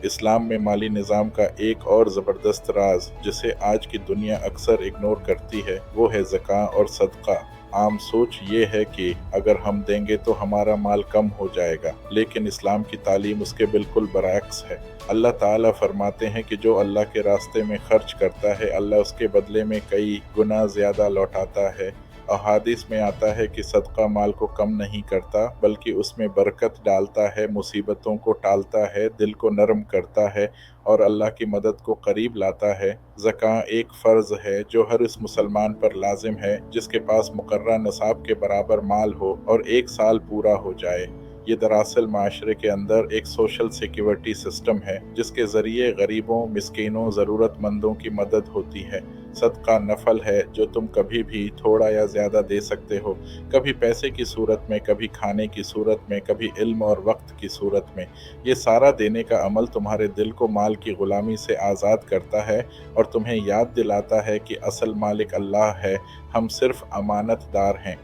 اسلام میں مالی نظام کا ایک اور زبردست راز جسے آج کی دنیا اکثر اگنور کرتی ہے وہ ہے زکوٰۃ اور صدقہ۔ عام سوچ یہ ہے کہ اگر ہم دیں گے تو ہمارا مال کم ہو جائے گا، لیکن اسلام کی تعلیم اس کے بالکل برعکس ہے۔ اللہ تعالیٰ فرماتے ہیں کہ جو اللہ کے راستے میں خرچ کرتا ہے اللہ اس کے بدلے میں کئی گنا زیادہ لوٹاتا ہے۔ احادیث میں آتا ہے کہ صدقہ مال کو کم نہیں کرتا بلکہ اس میں برکت ڈالتا ہے، مصیبتوں کو ٹالتا ہے، دل کو نرم کرتا ہے اور اللہ کی مدد کو قریب لاتا ہے۔ زکوٰۃ ایک فرض ہے جو ہر اس مسلمان پر لازم ہے جس کے پاس مقررہ نصاب کے برابر مال ہو اور ایک سال پورا ہو جائے۔ یہ دراصل معاشرے کے اندر ایک سوشل سیکیورٹی سسٹم ہے جس کے ذریعے غریبوں، مسکینوں، ضرورت مندوں کی مدد ہوتی ہے۔ صدقہ نفل ہے جو تم کبھی بھی تھوڑا یا زیادہ دے سکتے ہو، کبھی پیسے کی صورت میں، کبھی کھانے کی صورت میں، کبھی علم اور وقت کی صورت میں۔ یہ سارا دینے کا عمل تمہارے دل کو مال کی غلامی سے آزاد کرتا ہے اور تمہیں یاد دلاتا ہے کہ اصل مالک اللہ ہے، ہم صرف امانت دار ہیں۔